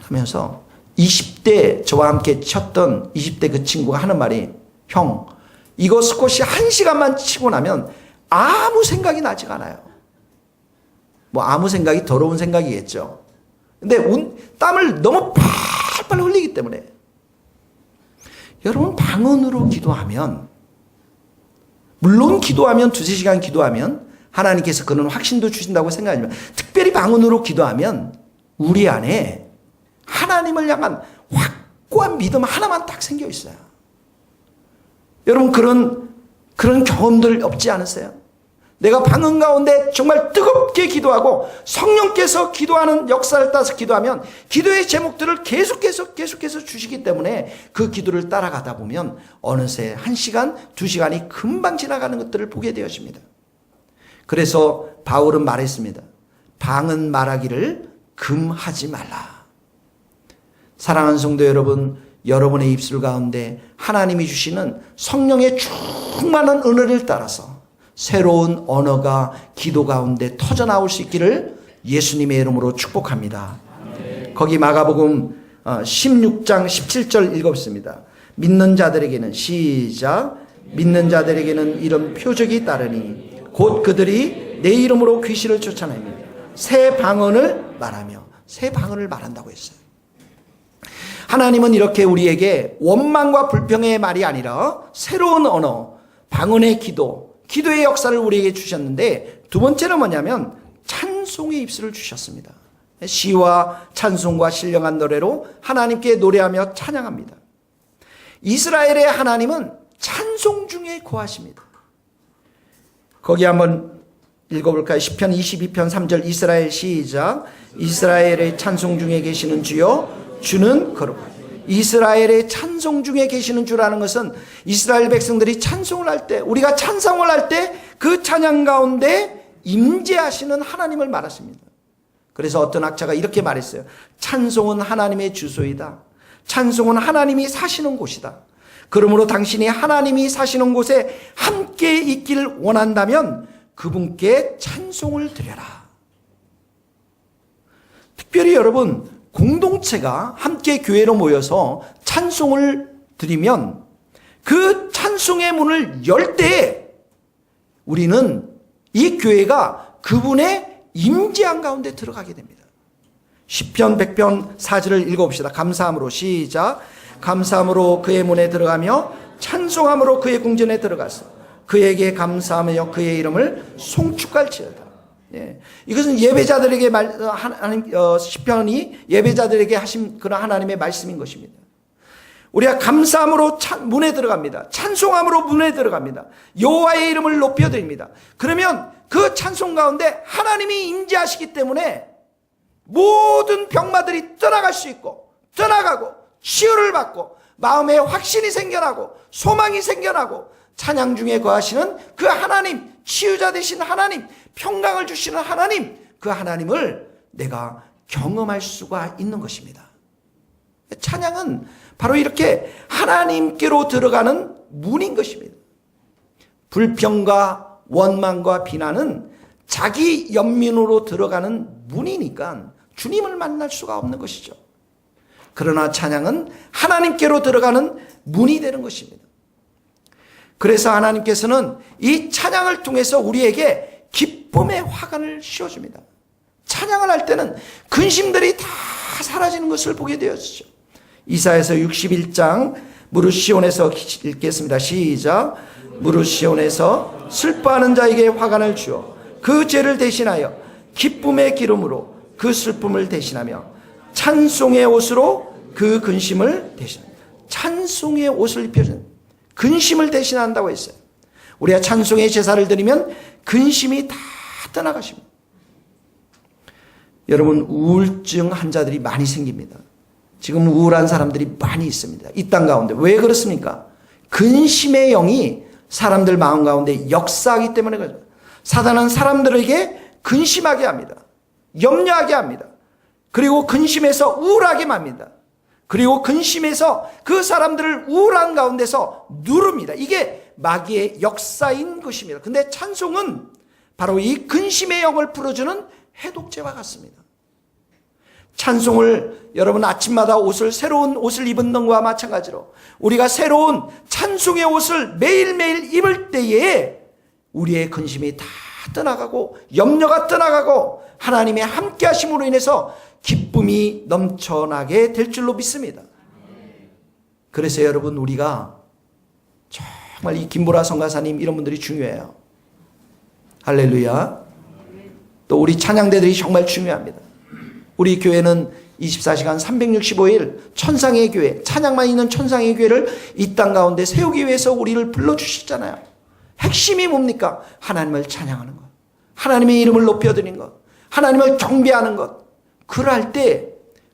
하면서 20대 저와 함께 쳤던 20대 그 친구가 하는 말이, 형, 이거 스쿼시 1시간만 치고 나면 아무 생각이 나지가 않아요. 뭐 아무 생각이 더러운 생각이겠죠. 근데 땀을 너무 팔팔 흘리기 때문에. 여러분, 방언으로 기도하면, 물론 기도하면 2-3시간 기도하면 하나님께서 그런 확신도 주신다고 생각하지만, 특별히 방언으로 기도하면 우리 안에 하나님을 향한 확고한 믿음 하나만 딱 생겨 있어요. 여러분, 그런 경험들 없지 않으세요? 내가 방언 가운데 정말 뜨겁게 기도하고 성령께서 기도하는 역사를 따라서 기도하면 기도의 제목들을 계속해서 주시기 때문에 그 기도를 따라가다 보면 어느새 1시간, 2시간이 금방 지나가는 것들을 보게 되어집니다. 그래서 바울은 말했습니다. 방언 말하기를 금하지 말라. 사랑하는 성도 여러분, 여러분의 입술 가운데 하나님이 주시는 성령의 충만한 은혜를 따라서 새로운 언어가 기도 가운데 터져나올 수 있기를 예수님의 이름으로 축복합니다. 거기 마가복음 16장 17절 읽었습니다. 믿는 자들에게는, 시작, 믿는 자들에게는 이런 표적이 따르니 곧 그들이 내 이름으로 귀신을 쫓아내며 새 방언을 말하며, 새 방언을 말한다고 했어요. 하나님은 이렇게 우리에게 원망과 불평의 말이 아니라 새로운 언어, 방언의 기도, 기도의 역사를 우리에게 주셨는데, 두 번째는 뭐냐면 찬송의 입술을 주셨습니다. 시와 찬송과 신령한 노래로 하나님께 노래하며 찬양합니다. 이스라엘의 하나님은 찬송 중에 거하십니다. 거기 한번 읽어볼까요? 시편 22편 3절 이스라엘, 시작. 이스라엘의 찬송 중에 계시는 주여, 주는 거룩하다. 이스라엘의 찬송 중에 계시는 주라는 것은 이스라엘 백성들이 찬송을 할 때, 우리가 찬송을 할 때 그 찬양 가운데 임재하시는 하나님을 말하십니다. 그래서 어떤 학자가 이렇게 말했어요. 찬송은 하나님의 주소이다. 찬송은 하나님이 사시는 곳이다. 그러므로 당신이 하나님이 사시는 곳에 함께 있기를 원한다면 그분께 찬송을 드려라. 특별히 여러분, 공동체가 함께 교회로 모여서 찬송을 드리면 그 찬송의 문을 열 때 우리는 이 교회가 그분의 임재한 가운데 들어가게 됩니다. 시편 100편 4절을 읽어봅시다. 감사함으로, 시작. 감사함으로 그의 문에 들어가며 찬송함으로 그의 궁전에 들어가서 그에게 감사하며 그의 이름을 송축할지어다. 예. 이것은 예배자들에게 시편이 예배자들에게 하신 그런 하나님의 말씀인 것입니다. 우리가 감사함으로 문에 들어갑니다. 찬송함으로 문에 들어갑니다. 여호와의 이름을 높여드립니다. 그러면 그 찬송 가운데 하나님이 임재하시기 때문에 모든 병마들이 떠나갈 수 있고, 떠나가고 치유를 받고 마음에 확신이 생겨나고 소망이 생겨나고, 찬양 중에 거하시는 그 하나님, 치유자 되신 하나님, 평강을 주시는 하나님, 그 하나님을 내가 경험할 수가 있는 것입니다. 찬양은 바로 이렇게 하나님께로 들어가는 문인 것입니다. 불평과 원망과 비난은 자기 연민으로 들어가는 문이니까 주님을 만날 수가 없는 것이죠. 그러나 찬양은 하나님께로 들어가는 문이 되는 것입니다. 그래서 하나님께서는 이 찬양을 통해서 우리에게 기쁨의 화관을 씌워줍니다. 찬양을 할 때는 근심들이 다 사라지는 것을 보게 되었죠. 이사야서 61장 무릇 시온에서 읽겠습니다. 시작. 무릇 시온에서 슬퍼하는 자에게 화관을 주어 그 죄를 대신하여 기쁨의 기름으로 그 슬픔을 대신하며 찬송의 옷으로 그 근심을 대신합니다. 찬송의 옷을 입혀주는, 근심을 대신한다고 했어요. 우리가 찬송의 제사를 드리면 근심이 다 떠나가십니다. 여러분, 우울증 환자들이 많이 생깁니다. 지금 우울한 사람들이 많이 있습니다. 이 땅 가운데. 왜 그렇습니까? 근심의 영이 사람들 마음 가운데 역사하기 때문에 그렇죠. 사단은 사람들에게 근심하게 합니다. 염려하게 합니다. 그리고 근심해서 우울하게 합니다. 그리고 근심해서 그 사람들을 우울한 가운데서 누릅니다. 이게 마귀의 역사인 것입니다. 근데 찬송은 바로 이 근심의 영을 풀어주는 해독제와 같습니다. 찬송을 여러분 아침마다 새로운 옷을 입은 것과 마찬가지로 우리가 새로운 찬송의 옷을 매일매일 입을 때에 우리의 근심이 다 떠나가고 염려가 떠나가고 하나님의 함께 하심으로 인해서 기쁨이 넘쳐나게 될 줄로 믿습니다. 그래서 여러분 우리가 정말 이 김보라 선가사님 이런 분들이 중요해요. 할렐루야. 또 우리 찬양대들이 정말 중요합니다. 우리 교회는 24시간 365일 천상의 교회, 찬양만 있는 천상의 교회를 이 땅 가운데 세우기 위해서 우리를 불러주셨잖아요. 핵심이 뭡니까? 하나님을 찬양하는 것, 하나님의 이름을 높여드리는 것, 하나님을 경배하는 것. 그럴 때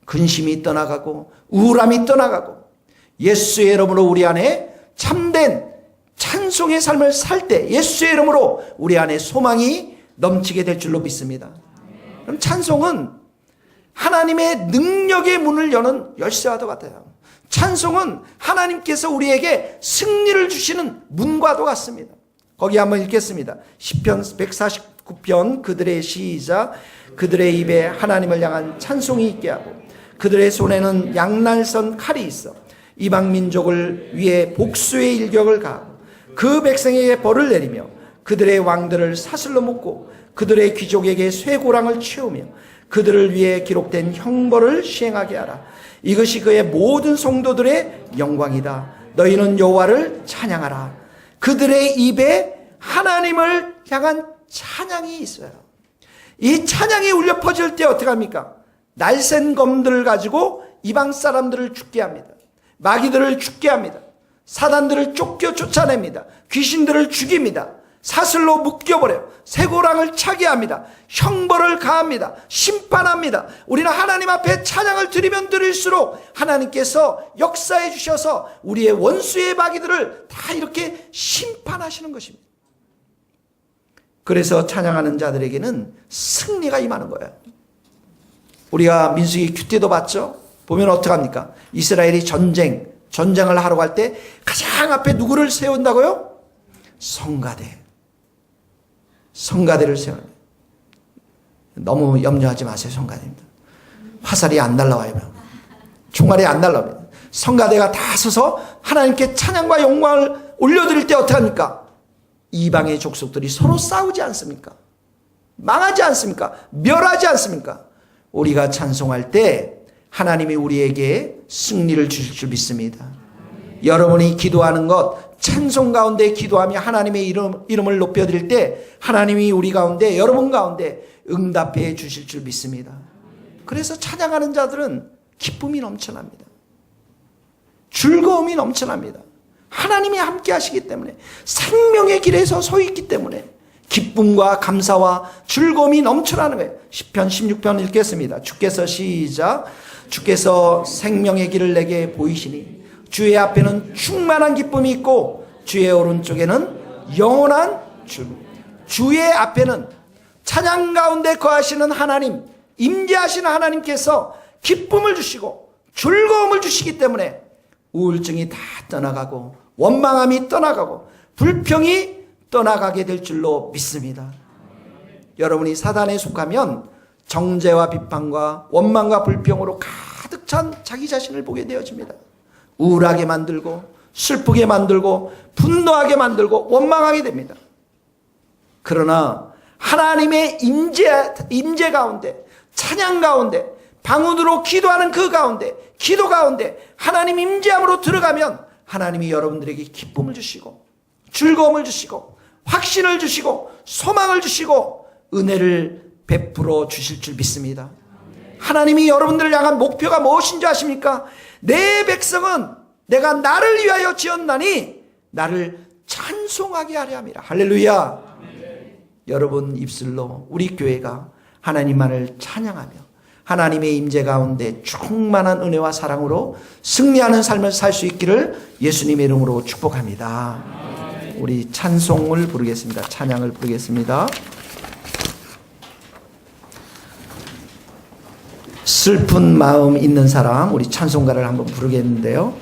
근심이 떠나가고 우울함이 떠나가고 예수의 이름으로 우리 안에 참된 찬송의 삶을 살 때 예수의 이름으로 우리 안에 소망이 넘치게 될 줄로 믿습니다. 그럼 찬송은 하나님의 능력의 문을 여는 열쇠와도 같아요. 찬송은 하나님께서 우리에게 승리를 주시는 문과도 같습니다. 거기 한번 읽겠습니다. 시편 149편 그들의 시작. 그들의 입에 하나님을 향한 찬송이 있게 하고 그들의 손에는 양날선 칼이 있어 이방 민족을 위해 복수의 일격을 가하고 그 백성에게 벌을 내리며 그들의 왕들을 사슬로 묶고 그들의 귀족에게 쇠고랑을 채우며 그들을 위해 기록된 형벌을 시행하게 하라. 이것이 그의 모든 성도들의 영광이다. 너희는 여호와를 찬양하라. 그들의 입에 하나님을 향한 찬양이 있어요. 이 찬양이 울려 퍼질 때 어떻게 합니까? 날쌘 검들을 가지고 이방 사람들을 죽게 합니다. 마귀들을 죽게 합니다. 사단들을 쫓아냅니다. 귀신들을 죽입니다. 사슬로 묶여버려요. 쇠고랑을 차게 합니다. 형벌을 가합니다. 심판합니다. 우리는 하나님 앞에 찬양을 드리면 드릴수록 하나님께서 역사해 주셔서 우리의 원수의 마귀들을 다 이렇게 심판하시는 것입니다. 그래서 찬양하는 자들에게는 승리가 임하는 거예요. 우리가 민수기 큐티도 봤죠? 보면 어떡합니까? 이스라엘이 전쟁을 하러 갈 때 가장 앞에 누구를 세운다고요? 성가대를 세우는. 너무 염려하지 마세요. 성가대입니다. 화살이 안 날라와요. 총알이 안 날라옵니다. 성가대가 다 서서 하나님께 찬양과 영광을 올려드릴 때 어떡합니까? 이방의 족속들이 서로 싸우지 않습니까? 망하지 않습니까? 멸하지 않습니까? 우리가 찬송할 때 하나님이 우리에게 승리를 주실 줄 믿습니다. 여러분이 기도하는 것, 찬송 가운데 기도하며 하나님의 이름을 높여드릴 때 하나님이 우리 가운데, 여러분 가운데 응답해 주실 줄 믿습니다. 그래서 찬양하는 자들은 기쁨이 넘쳐납니다. 즐거움이 넘쳐납니다. 하나님이 함께 하시기 때문에, 생명의 길에서 서 있기 때문에 기쁨과 감사와 즐거움이 넘쳐나는 거예요. 시편 16편 읽겠습니다. 주께서 시작. 주께서 생명의 길을 내게 보이시니 주의 앞에는 충만한 기쁨이 있고 주의 오른쪽에는 영원한 즐거움. 주의 앞에는 찬양 가운데 거하시는 하나님, 임재하시는 하나님께서 기쁨을 주시고 즐거움을 주시기 때문에 우울증이 다 떠나가고 원망함이 떠나가고 불평이 떠나가게 될 줄로 믿습니다. 여러분이 사단에 속하면 정죄와 비판과 원망과 불평으로 가득 찬 자기 자신을 보게 되어집니다. 우울하게 만들고 슬프게 만들고 분노하게 만들고 원망하게 됩니다. 그러나 하나님의 임재 가운데, 찬양 가운데, 방언으로 기도하는 그 가운데, 기도 가운데 하나님 임재함으로 들어가면 하나님이 여러분들에게 기쁨을 주시고 즐거움을 주시고 확신을 주시고 소망을 주시고 은혜를 베풀어 주실 줄 믿습니다. 하나님이 여러분들을 향한 목표가 무엇인지 아십니까? 내 백성은 내가 나를 위하여 지었나니 나를 찬송하게 하려 함이라. 할렐루야. 여러분 입술로 우리 교회가 하나님만을 찬양하며 하나님의 임재 가운데 충만한 은혜와 사랑으로 승리하는 삶을 살 수 있기를 예수님의 이름으로 축복합니다. 우리 찬송을 부르겠습니다. 찬양을 부르겠습니다. 슬픈 마음 있는 사람, 우리 찬송가를 한번 부르겠는데요.